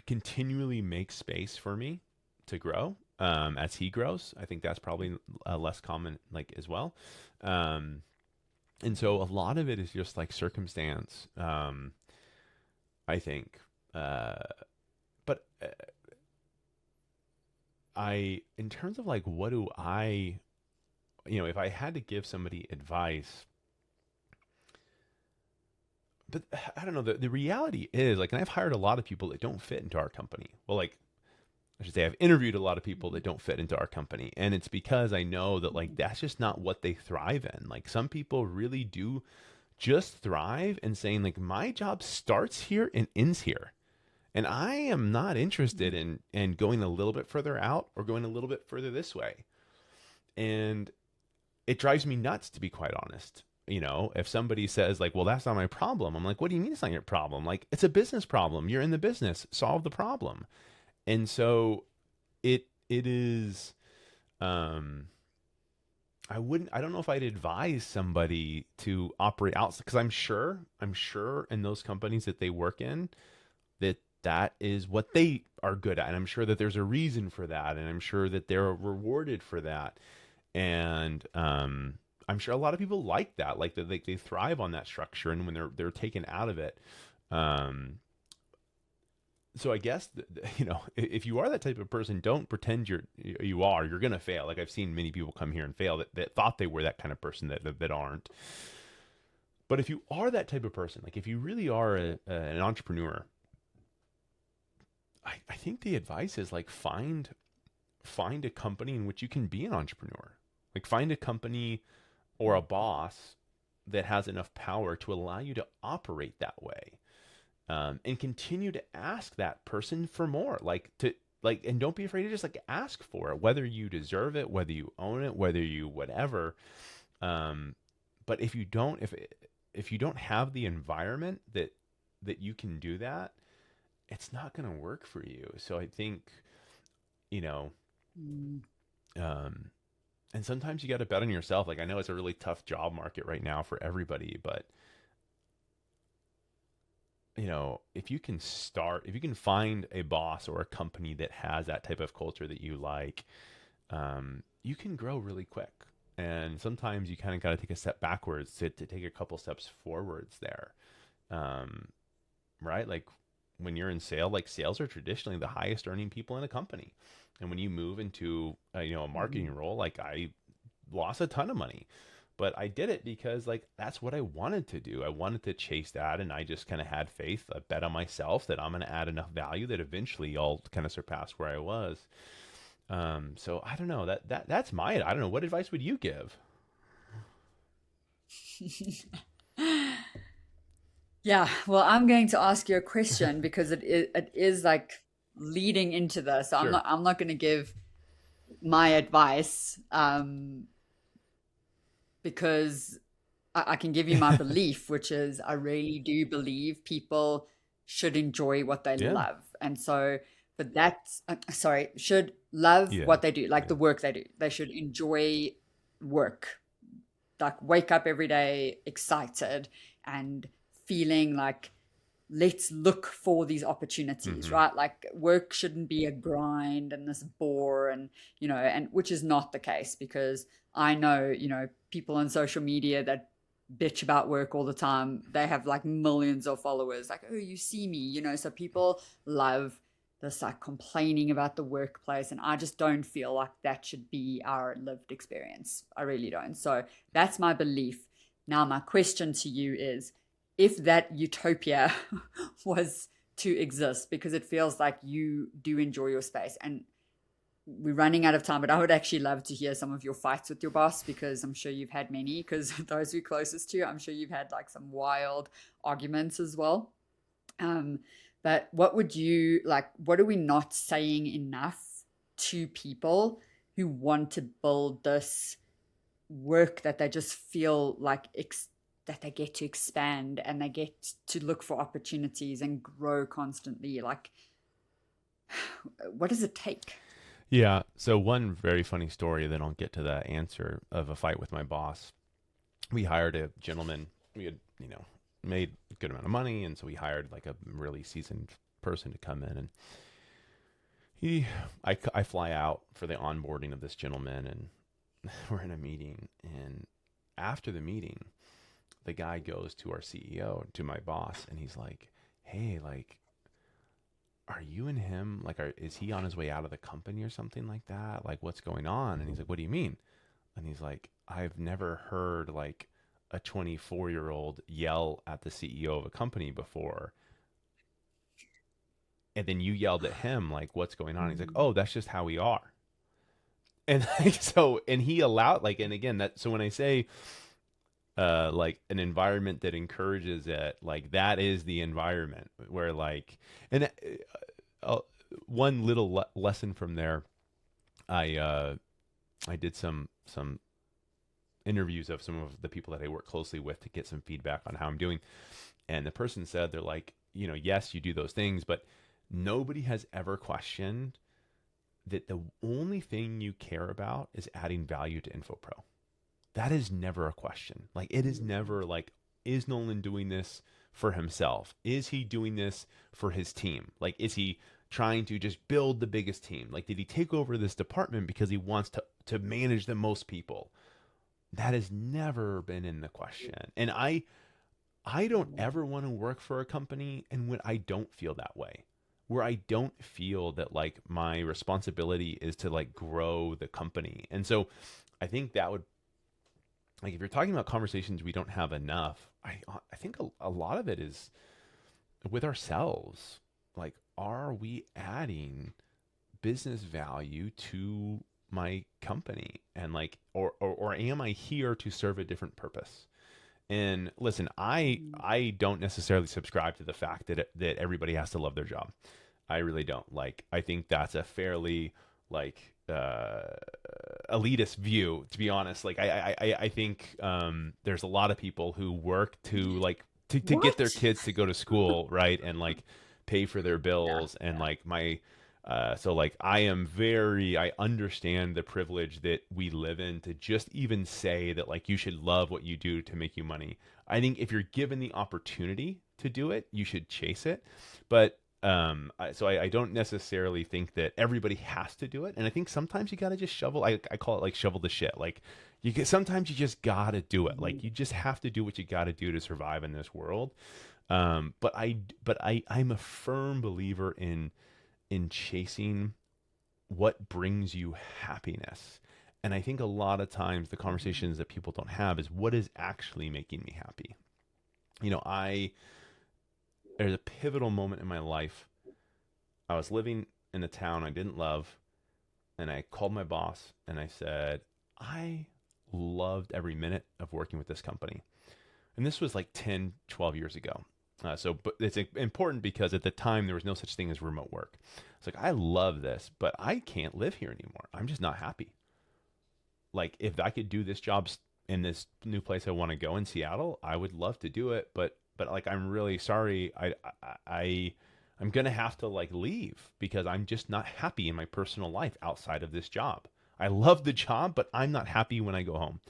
[SPEAKER 1] continually make space for me to grow, as he grows. I think that's probably less common, like as well. Um, and so a lot of it is just like circumstance. I think, uh, but in terms of like, what do if I had to give somebody advice, but I don't know, the reality is like, and I've hired a lot of people that don't fit into our company. Well, like, I should say I've interviewed a lot of people that don't fit into our company. And it's because I know that like that's just not what they thrive in. Like some people really do just thrive in saying like my job starts here and ends here. And I am not interested in going a little bit further out or going a little bit further this way. And it drives me nuts, to be quite honest. If somebody says like, well, that's not my problem, I'm like, what do you mean it's not your problem? Like, it's a business problem. You're in the business, solve the problem. And so it is, um I don't know if I'd advise somebody to operate out, because I'm sure in those companies that they work in, that is what they are good at, and I'm sure that there's a reason for that, and I'm sure that they're rewarded for that. And I'm sure a lot of people like that, like that they thrive on that structure, and when they're taken out of it. Um so I guess if you are that type of person, don't pretend you're gonna fail. Like I've seen many people come here and fail that thought they were that kind of person that aren't. But if you are that type of person, like if you really are an entrepreneur, I think the advice is like find a company in which you can be an entrepreneur. Like find a company or a boss that has enough power to allow you to operate that way, and continue to ask that person for more. Like like, and don't be afraid to just like ask for it, whether you deserve it, whether you own it, whether you whatever. Um, but if you don't have the environment that you can do that, it's not going to work for you. So I think, you know,
[SPEAKER 2] Mm.
[SPEAKER 1] um, and sometimes you got to bet on yourself. Like I know it's a really tough job market right now for everybody, but if you can find a boss or a company that has that type of culture that you like, you can grow really quick. And sometimes you kind of got to take a step backwards to take a couple steps forwards there. Um, right? Like when you're in sales, like sales are traditionally the highest earning people in a company. And when you move into a marketing
[SPEAKER 2] Mm.
[SPEAKER 1] role, like I lost a ton of money, but I did it because like that's what I wanted to do. I wanted to chase that, and I just kind of had faith, a bet on myself that I'm going to add enough value that eventually I'll kind of surpass where I was. So I don't know, that's my, I don't know, what advice would you give?
[SPEAKER 2] Yeah, well, I'm going to ask you a question because it is like leading into this. So
[SPEAKER 1] Sure.
[SPEAKER 2] I'm not going to give my advice, because I can give you my belief, which is I really do believe people should enjoy what they
[SPEAKER 1] Yeah.
[SPEAKER 2] love. And so, but that's, sorry, should love
[SPEAKER 1] Yeah.
[SPEAKER 2] what they do, like
[SPEAKER 1] Yeah.
[SPEAKER 2] the work they do. They should enjoy work, like wake up every day excited and feeling like let's look for these opportunities,
[SPEAKER 1] Mm-hmm.
[SPEAKER 2] right? Like work shouldn't be a grind and this bore, and and which is not the case, because I know, people on social media that bitch about work all the time, they have like millions of followers, like, oh, you see me, so people love this like complaining about the workplace, and I just don't feel like that should be our lived experience. I really don't. So that's my belief. Now my question to you is, if that utopia was to exist, because it feels like you do enjoy your space, and we're running out of time, but I would actually love to hear some of your fights with your boss, because I'm sure you've had many, because those we're closest to, I'm sure you've had like some wild arguments as well. um but what would you like, what are we not saying enough to people who want to build this work that they just feel like that they get to expand and they get to look for opportunities and grow constantly? Like, what does it take?
[SPEAKER 1] Yeah. So one very funny story, then I'll get to the answer of a fight with my boss. We hired a gentleman. We had, made a good amount of money, and so we hired like a really seasoned person to come in, and I fly out for the onboarding of this gentleman, and we're in a meeting, and after the meeting, the guy goes to our CEO, to my boss, and he's like, "Hey, like, are you and him like, is he on his way out of the company or something like that? Like, what's going on?" And he's like, "What do you mean?" And he's like, "I've never heard like a 24-year-old yell at the CEO of a company before." And then you yelled at him, like, "What's going on?" And he's like,
[SPEAKER 2] Mm.
[SPEAKER 1] "Oh, that's just how we are." And like, so, and he allowed, like, and again, that, so when I say, like an environment that encourages it, like that is the environment where like, and uh, one little lesson from there, I, I did some interviews of some of the people that I work closely with to get some feedback on how I'm doing. And the person said, they're like, yes, you do those things, but nobody has ever questioned that the only thing you care about is adding value to InfoPro. That is never a question. Like, it is never like, is Nolan doing this for himself? Is he doing this for his team? Like, is he trying to just build the biggest team? Like, did he take over this department because he wants to manage the most people? That has never been in the question. And I don't ever want to work for a company and when I don't feel that way. Where I don't feel that like my responsibility is to like grow the company. And so I think that would, like, if you're talking about conversations we don't have enough, I think a lot of it is with ourselves. Like, are we adding business value to my company? And like, or am I here to serve a different purpose? And listen, I don't necessarily subscribe to the fact that everybody has to love their job. I really don't. Like, I think that's a fairly like elitist view, to be honest. Like, I think there's a lot of people who work to like to get their
[SPEAKER 2] What?
[SPEAKER 1] kids to go to school, right, and like pay for their
[SPEAKER 2] Yeah.
[SPEAKER 1] bills, and like my so like I understand the privilege that we live in to just even say that like you should love what you do to make you money. I think if you're given the opportunity to do it, you should chase it. But I don't necessarily think that everybody has to do it. And I think sometimes you got to just shovel. I call it like shovel the shit. Like sometimes you just got to do it.
[SPEAKER 2] Mhm.
[SPEAKER 1] Like you just have to do what you got to do to survive in this world. I'm a firm believer in chasing what brings you happiness. And I think a lot of times the conversations that people don't have is what is actually making me happy. You know, I there's a pivotal moment in my life. I was living in a town I didn't love, and I called my boss and I said, I loved every minute of working with this company. And this was like 10, 12 years ago. But it's important because at the time there was no such thing as remote work. It's like, I love this, but I can't live here anymore. I'm just not happy. Like, if I could do this job in this new place I want to go in Seattle, I would love to do it. But like, I'm really sorry. I'm going to have to like leave because I'm just not happy in my personal life outside of this job. I love the job, but I'm not happy when I go home.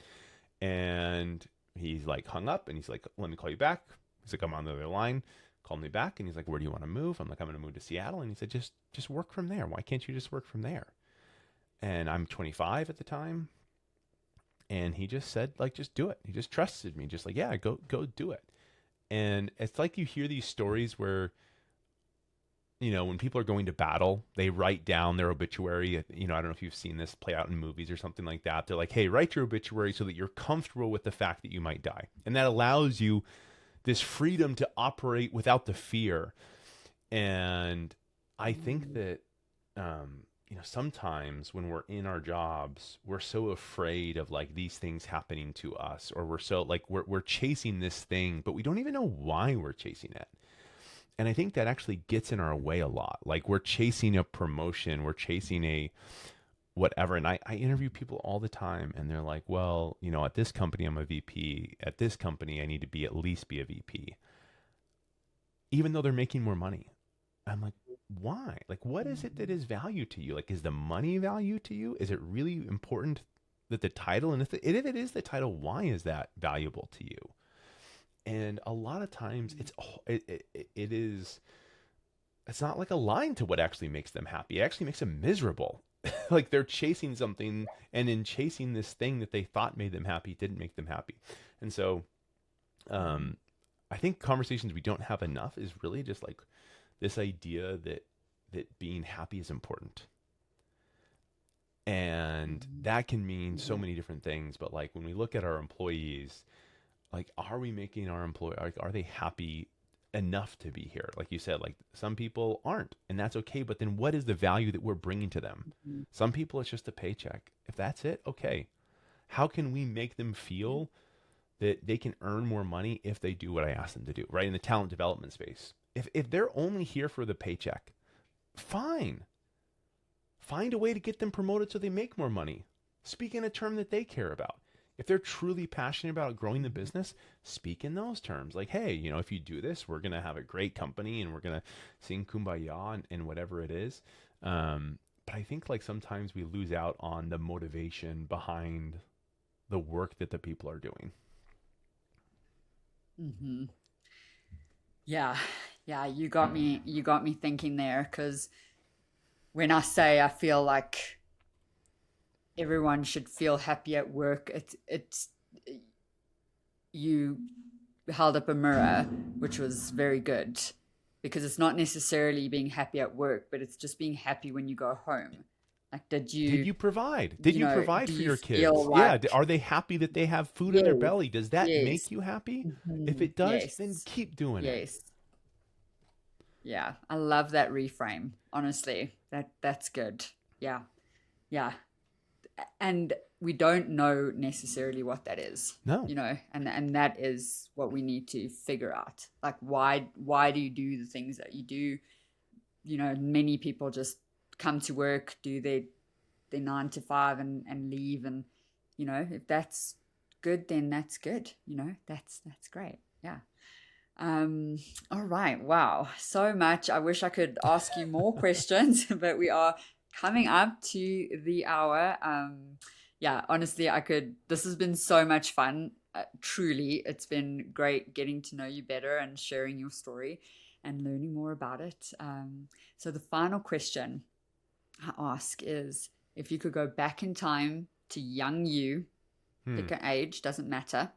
[SPEAKER 1] And he's like hung up and he's like, let me call you back. He's like, I'm on the other line. Called me back and he's like, where do you want to move? I'm like, I'm going to move to Seattle. And he said, just work from there. Why can't you just work from there? And I'm 25 at the time. And he just said, like, just do it. He just trusted me. Just like, yeah, go do it. And it's like you hear these stories where, you know, when people are going to battle, they write down their obituary. You know, I don't know if you've seen this play out in movies or something like that. They're like, hey, write your obituary so that you're comfortable with the fact that you might die. And that allows you this freedom to operate without the fear. And I think that, you know, sometimes when we're in our jobs, we're so afraid of like these things happening to us, or we're so like, we're chasing this thing, but we don't even know why we're chasing it. And I think that actually gets in our way a lot. Like we're chasing a promotion, we're chasing a whatever. And I interview people all the time and they're like, well, you know, at this company, I'm a VP. At this company, I need to be at least be a VP, even though they're making more money. I'm like, why? Like, what is it that is value to you? Like, is the money value to you? Is it really important that the title, and if it is the title, why is that valuable to you? And a lot of times it is, it's not like aligned to what actually makes them happy. It actually makes them miserable. Like they're chasing something, and in chasing this thing that they thought made them happy didn't make them happy. And so um, I think conversations we don't have enough is really just like this idea that being happy is important. And that can mean so many different things. But like when we look at our employees, like are we making our employee, like are they happy enough to be here? Like you said, like some people aren't, and that's okay. But then what is the value that we're bringing to them? Some people it's just a paycheck. If that's it, okay. How can we make them feel that they can earn more money if they do what I ask them to do, right? In the talent development space. If they're only here for the paycheck, fine. Find a way to get them promoted so they make more money. Speak in a term that they care about. If they're truly passionate about growing the business, speak in those terms. Like, hey, you know, if you do this, we're going to have a great company and we're going to sing kumbaya and whatever it is. But I think like sometimes we lose out on the motivation behind the work that the people are doing.
[SPEAKER 2] Hmm. Yeah. Yeah, you got me thinking there because when I say I feel like everyone should feel happy at work, it's you held up a mirror, which was very good because it's not necessarily being happy at work, but it's just being happy when you go home. Like, did
[SPEAKER 1] Did
[SPEAKER 2] you,
[SPEAKER 1] you provide? Did you provide
[SPEAKER 2] do
[SPEAKER 1] for
[SPEAKER 2] you
[SPEAKER 1] your
[SPEAKER 2] feel
[SPEAKER 1] kids? Yeah.
[SPEAKER 2] like,
[SPEAKER 1] Are they happy that they have food in their
[SPEAKER 2] yes,
[SPEAKER 1] belly? Does that
[SPEAKER 2] yes,
[SPEAKER 1] make you happy? If
[SPEAKER 2] mhm,
[SPEAKER 1] it does, then
[SPEAKER 2] yes,
[SPEAKER 1] keep doing it.
[SPEAKER 2] yes. Yeah, I love that reframe. Honestly, that's good. Yeah, yeah. And we don't know necessarily what that is,
[SPEAKER 1] No.
[SPEAKER 2] and that is what we need to figure out. Like, why do you do the things that you do? many people just come to work, do their 9 to 5 and leave. And, if that's good, then that's good. That's great. Yeah. All right. Wow. So much. I wish I could ask you more questions, but we are coming up to the hour. Yeah, honestly, this has been so much fun. Truly, it's been great getting to know you better and sharing your story and learning more about it. So the final question I ask is, if you could go back in time to young you, pick an age, doesn't matter,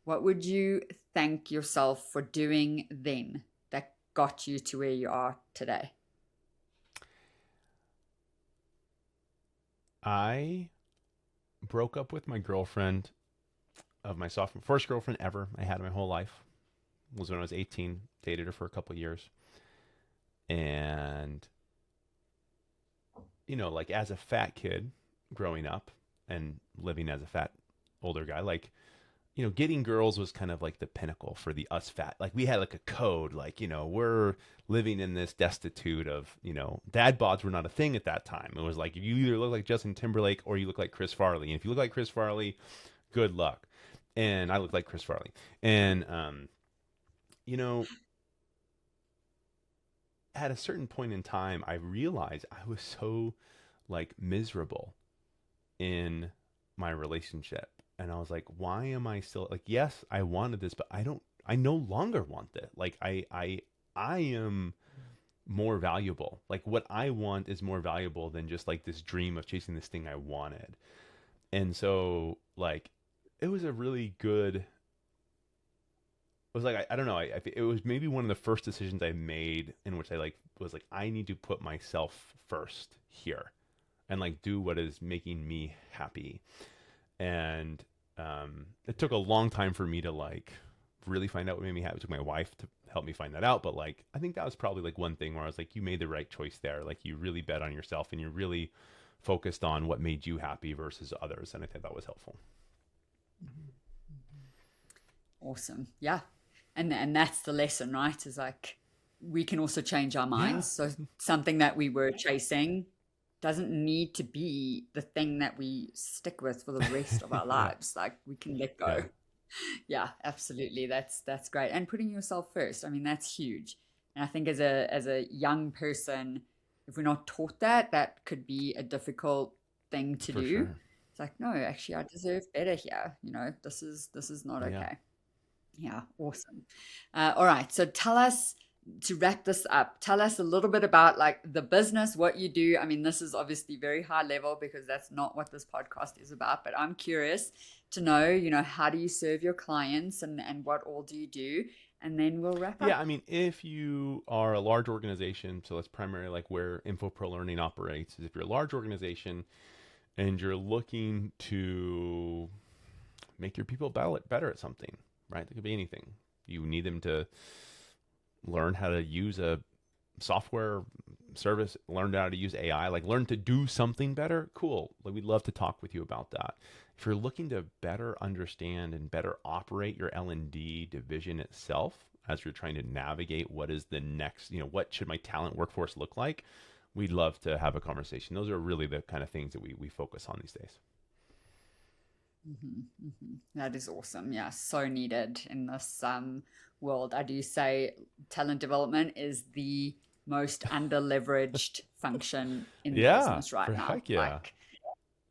[SPEAKER 2] what would you thank yourself for doing then that got you to where you are today?
[SPEAKER 1] I broke up with my girlfriend of my first girlfriend ever I had in my whole life. It was when I was 18. Dated her for a couple of years. And, like as a fat kid growing up and living as a fat older guy, like, getting girls was kind of like the pinnacle for us fat. Like we had like a code, like, we're living in this destitute of, dad bods were not a thing at that time. It was like, you either look like Justin Timberlake or you look like Chris Farley. And if you look like Chris Farley, good luck. And I look like Chris Farley. And, at a certain point in time, I realized I was so like miserable in my relationship. And I was like, why am I still like, yes, I wanted this, but I no longer want it. Like I am more valuable. Like what I want is more valuable than just like this dream of chasing this thing I wanted. And so like, it was a really good, it was like, I don't know. It was maybe one of the first decisions I made in which I like, was like, I need to put myself first here and like do what is making me happy. And it took a long time for me to like really find out what made me happy. It took my wife to help me find that out. But like, I think that was probably like one thing where I was like, you made the right choice there. Like you really bet on yourself and you're really focused on what made you happy versus others. And I think that was helpful.
[SPEAKER 2] Awesome. Yeah. And that's the lesson, right? Is like, we can also change our
[SPEAKER 1] Yeah.
[SPEAKER 2] minds. So something that we were chasing doesn't need to be the thing that we stick with for the rest of our
[SPEAKER 1] Yeah.
[SPEAKER 2] lives. Like we can let go.
[SPEAKER 1] Yeah.
[SPEAKER 2] Yeah, absolutely. That's great. And putting yourself first. I mean, that's huge. And I think as a young person, if we're not taught that, that could be a difficult thing to
[SPEAKER 1] For
[SPEAKER 2] do.
[SPEAKER 1] sure.
[SPEAKER 2] It's like, no, actually I deserve better here. This is not
[SPEAKER 1] Yeah.
[SPEAKER 2] okay. Yeah, awesome. All right. So tell us, to wrap this up, tell us a little bit about like the business, what you do. I mean, this is obviously very high level because that's not what this podcast is about, but I'm curious to know, how do you serve your clients and what all do you do? And then we'll wrap
[SPEAKER 1] Yeah,
[SPEAKER 2] up.
[SPEAKER 1] I mean, if you are a large organization, so that's primarily like where InfoPro Learning operates, is if you're a large organization and you're looking to make your people better at something, right? It could be anything. You need them to learn how to use a software service, learn how to use AI, like learn to do something better. Cool. Like we'd love to talk with you about that. If you're looking to better understand and better operate your L&D division itself as you're trying to navigate what is the next, what should my talent workforce look like? We'd love to have a conversation. Those are really the kind of things that we focus on these days.
[SPEAKER 2] That is awesome. Yeah, so needed in this world. I do say talent development is the most under-leveraged function in the
[SPEAKER 1] Yeah,
[SPEAKER 2] business right
[SPEAKER 1] for
[SPEAKER 2] now.
[SPEAKER 1] heck yeah.
[SPEAKER 2] Like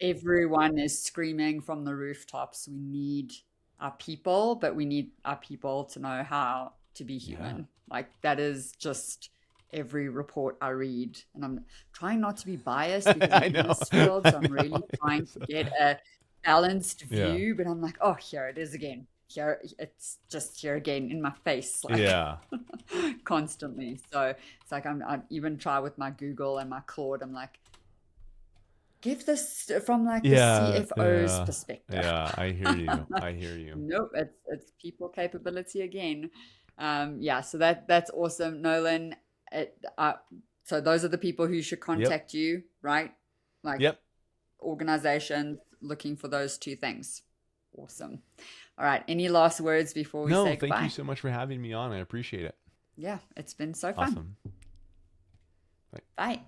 [SPEAKER 2] everyone is screaming from the rooftops, we need our people, but we need our people to know how to be
[SPEAKER 1] Yeah.
[SPEAKER 2] human. Like that is just every report I read. And I'm trying not to be biased because I'm
[SPEAKER 1] I
[SPEAKER 2] in
[SPEAKER 1] know.
[SPEAKER 2] this field, so I'm
[SPEAKER 1] I
[SPEAKER 2] really
[SPEAKER 1] know.
[SPEAKER 2] trying to get a balanced
[SPEAKER 1] Yeah.
[SPEAKER 2] view, but I'm like, oh, here it is again. Here, it's just here again in my face, like
[SPEAKER 1] Yeah.
[SPEAKER 2] constantly. So it's like I even try with my Google and my Claude. I'm like, give this from like the
[SPEAKER 1] Yeah.
[SPEAKER 2] CFO's
[SPEAKER 1] Yeah.
[SPEAKER 2] perspective.
[SPEAKER 1] Yeah. I hear you. I hear you.
[SPEAKER 2] Nope, it's people capability again. Yeah, so that's awesome, Nolan. It, so those are the people who should
[SPEAKER 1] Yep.
[SPEAKER 2] contact you, right? Like
[SPEAKER 1] Yep.
[SPEAKER 2] organizations looking for those two things. Awesome. All right. Any last words before we
[SPEAKER 1] No,
[SPEAKER 2] say
[SPEAKER 1] thank you
[SPEAKER 2] goodbye?
[SPEAKER 1] so much for having me on. I appreciate it.
[SPEAKER 2] Yeah, it's been so fun.
[SPEAKER 1] Awesome.
[SPEAKER 2] Bye.